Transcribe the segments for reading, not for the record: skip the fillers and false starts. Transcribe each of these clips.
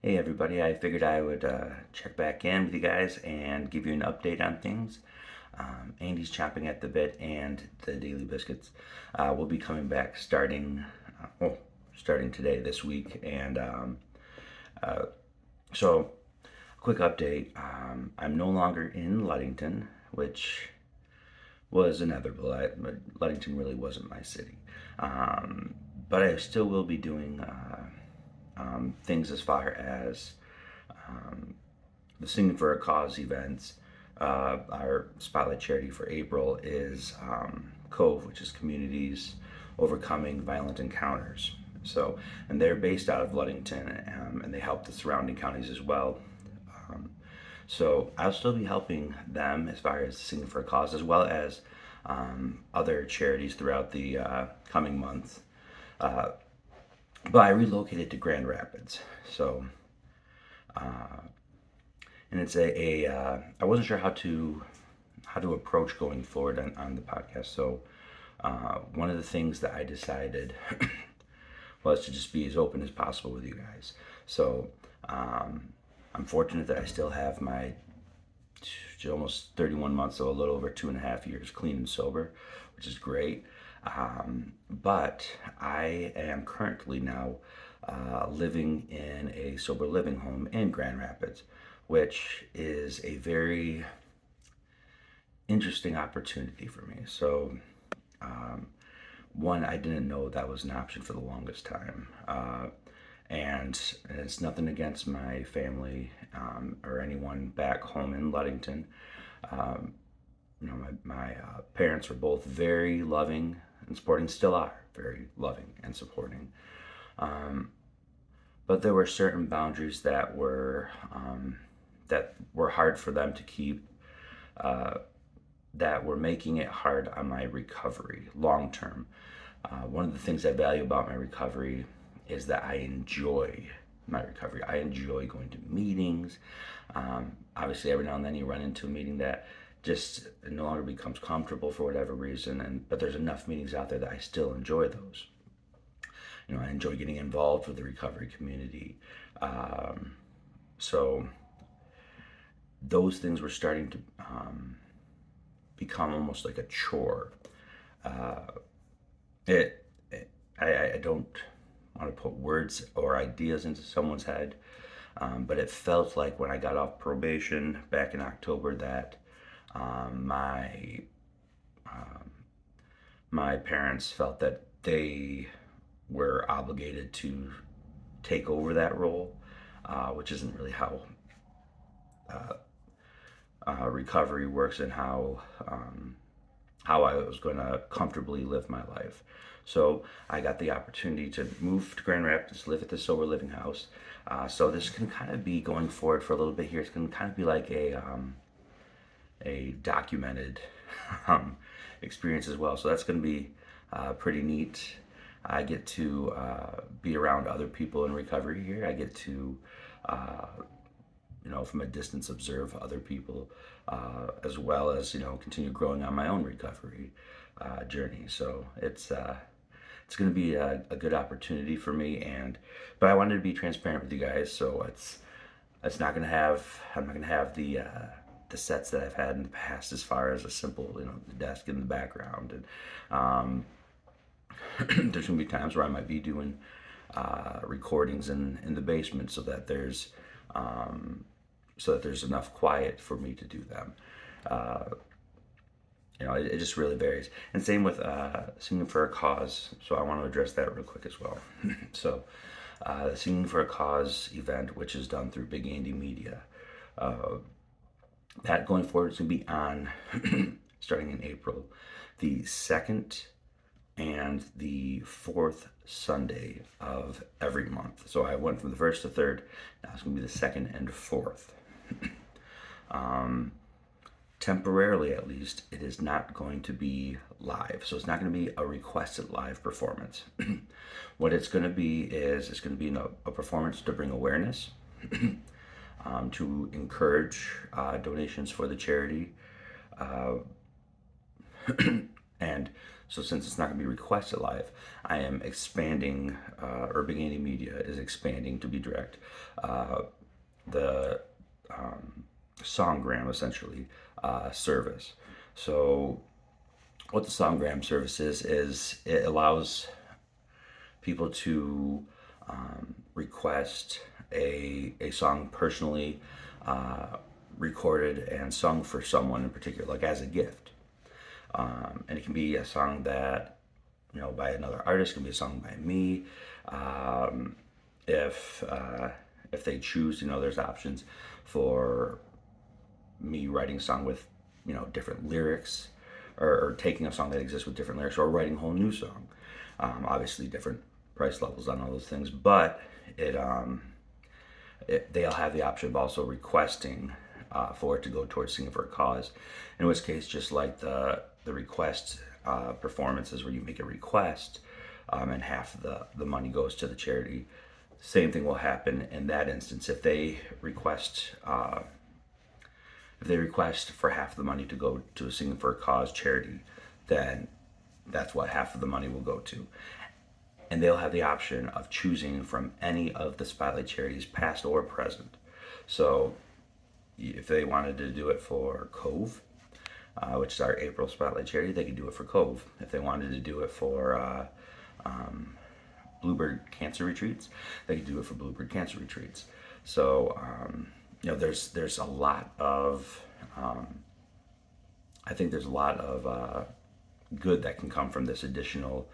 Hey everybody, I figured I would check back in with you guys and give you an update on things. Andy's chomping at the bit, and the Daily Biscuits will be coming back starting today, this week. And uh, so, quick update, I'm no longer in Ludington, which was inevitable. Ludington really wasn't my city. But I still will be doing things as far as the Singing for a Cause events. Our spotlight charity for April is Cove, which is Communities Overcoming Violent Encounters. So, and they're based out of Ludington, and they help the surrounding counties as well. Um, so I'll still be helping them as far as Singing for a Cause, as well as other charities throughout the coming months. Uh, but I relocated to Grand Rapids, so and it's I wasn't sure how to approach going forward on the podcast. So one of the things that I decided was to just be as open as possible with you guys. So I'm fortunate that I still have my almost 31 months, so a little over 2.5 years clean and sober, which is great. But I am currently now living in a sober living home in Grand Rapids, which is a very interesting opportunity for me. So, one, I didn't know that was an option for the longest time. And it's nothing against my family or anyone back home in Ludington. Um, my parents were both very loving and supporting, still are very loving and supporting. Um, but there were certain boundaries that were hard for them to keep, uh, that were making it hard on my recovery long term. One of the things I value about my recovery is that I enjoy my recovery. I enjoy going to meetings. Obviously, every now and then you run into a meeting that just no longer becomes comfortable for whatever reason, but there's enough meetings out there that I still enjoy those. I enjoy getting involved with the recovery community. So those things were starting to become almost like a chore. Uh, it, I don't want to put words or ideas into someone's head, but it felt like when I got off probation back in October that my my parents felt that they were obligated to take over that role, which isn't really uh, recovery works, and how I was going to comfortably live my life. So I got the opportunity to move to Grand Rapids, live at the sober living house. So this can kind of be going forward for a little bit here. It's going to kind of be like a documented experience as well. So that's going to be pretty neat. I get to be around other people in recovery here. I get to from a distance observe other people, as well as continue growing on my own recovery journey. So it's going to be a good opportunity for me, but I wanted to be transparent with you guys. So it's not going to have I'm not going to have the sets that I've had in the past, as far as a simple the desk in the background, and there's going to be times where I might be doing recordings in the basement, so that there's enough quiet for me to do them. Uh, it just really varies. And same with Singing for a Cause. So I want to address that real quick as well. So the Singing for a Cause event, which is done through Big Andy Media, that going forward is going to be on starting in April, the second and the fourth Sunday of every month. So I went from the first to third. Now it's going to be the second and fourth. Temporarily, at least, it is not going to be live. So it's not going to be a requested live performance. What it's going to be is it's going to be a performance to bring awareness, to encourage donations for the charity, And so, since it's not going to be requested live, I am expanding. Urban Indie Media is expanding to be direct. The Songgram essentially service. So, what the Songgram service is it allows people to request a song personally recorded and sung for someone in particular, like as a gift. And it can be a song that, by another artist, it can be a song by me. Um, if if they choose, there's options for me writing a song with, different lyrics, or taking a song that exists with different lyrics, or writing a whole new song. Obviously, different price levels on all those things, but they'll have the option of also requesting for it to go towards Singing for a Cause. In which case, just like the request performances where you make a request and half the money goes to the charity, same thing will happen in that instance. If they request for half the money to go to a Singing for a Cause charity, then that's what half of the money will go to. And they'll have the option of choosing from any of the Spotlight charities, past or present. So if they wanted to do it for Cove, which is our April Spotlight charity, they could do it for Cove. If they wanted to do it for Bluebird Cancer Retreats, they could do it for Bluebird Cancer Retreats. So there's a lot of I think there's a lot of good that can come from this additional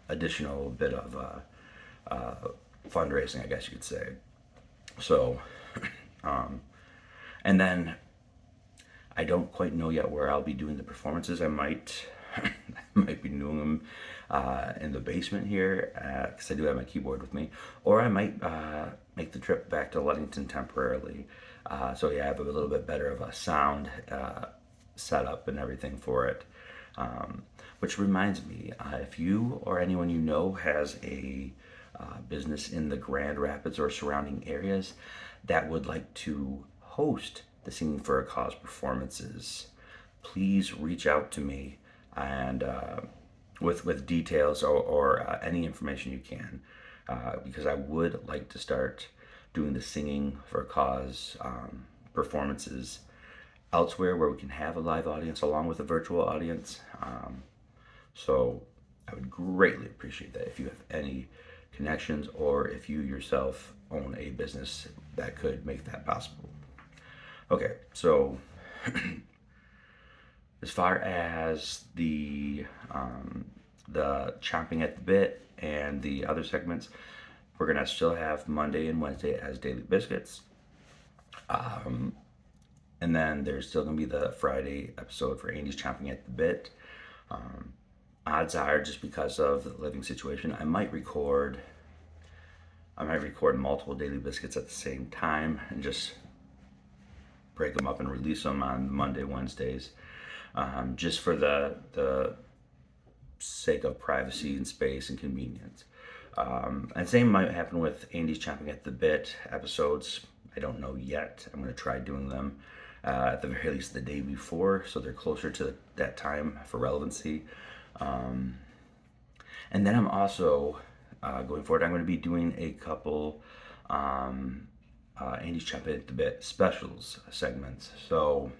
bit of fundraising, I guess you could say. So, and then I don't quite know yet where I'll be doing the performances. I might be doing them in the basement here, because I do have my keyboard with me, or I might make the trip back to Ludington temporarily. So yeah, I have a little bit better of a sound setup and everything for it. Which reminds me, if you or anyone you know has a business in the Grand Rapids or surrounding areas that would like to host the Singing for a Cause performances, please reach out to me, and with details, or any information you can, because I would like to start doing the Singing for a Cause performances elsewhere, where we can have a live audience along with a virtual audience. So I would greatly appreciate that if you have any connections, or if you yourself own a business that could make that possible. Okay, so as far as the chomping at the bit and the other segments, we're gonna still have Monday and Wednesday as daily biscuits. And then there's still gonna be the Friday episode for Andy's chomping at the bit. Odds are, just because of the living situation, I might record multiple daily biscuits at the same time and just break them up and release them on Monday, Wednesdays, just for the sake of privacy and space and convenience. And same might happen with Andy's chomping at the bit episodes. I don't know yet. I'm going to try doing them at the very least the day before, so they're closer to that time for relevancy. And then I'm also going forward, I'm going to be doing a couple Andy's chomping at the bit specials segments. So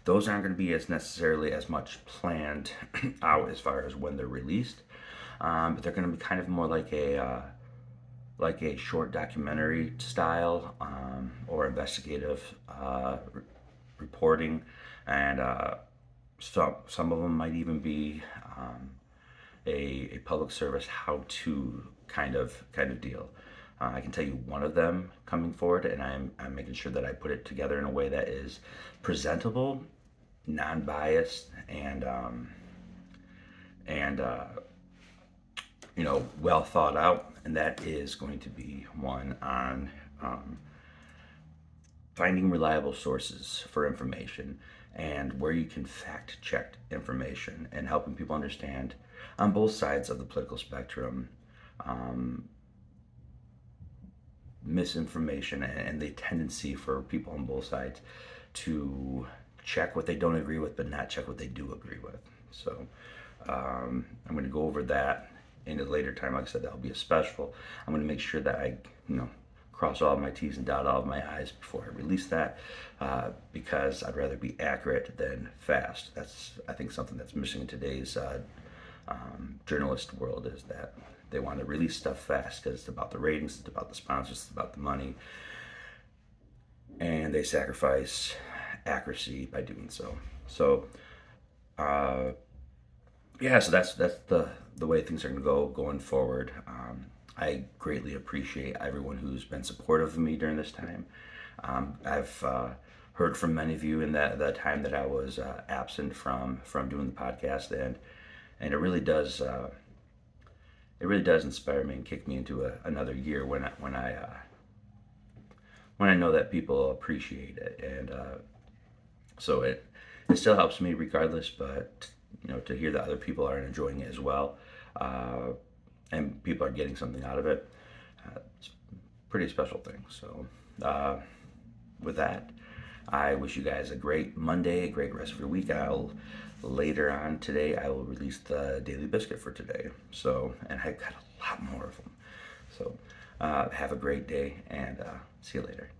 those aren't going to be as necessarily as much planned out as far as when they're released, but they're going to be kind of more like a short documentary style, or investigative reporting, and some of them might even be a public service how-to kind of deal. I can tell you one of them coming forward, and I'm making sure that I put it together in a way that is presentable, non-biased, and well thought out. And that is going to be one on finding reliable sources for information, and where you can fact check information, and helping people understand on both sides of the political spectrum misinformation, and the tendency for people on both sides to check what they don't agree with, but not check what they do agree with. So I'm going to go over that in a later time. Like I said, that'll be a special. I'm going to make sure that I, cross all of my T's and dot all of my I's before I release that, because I'd rather be accurate than fast. That's, I think, something that's missing in today's journalist world, is that they want to release stuff fast because it's about the ratings, it's about the sponsors, it's about the money, and they sacrifice accuracy by doing so. So, yeah, so that's the way things are going to go going forward. I greatly appreciate everyone who's been supportive of me during this time. I've heard from many of you in the time that I was absent from doing the podcast, and it really does inspire me and kick me into another year when I know that people appreciate it, and so it still helps me regardless. But to hear that other people are enjoying it as well, and people are getting something out of it, it's a pretty special thing. So with that, I wish you guys a great Monday, a great rest of your week. Later on today, I will release the daily biscuit for today. So, and I've got a lot more of them. So have a great day, and see you later.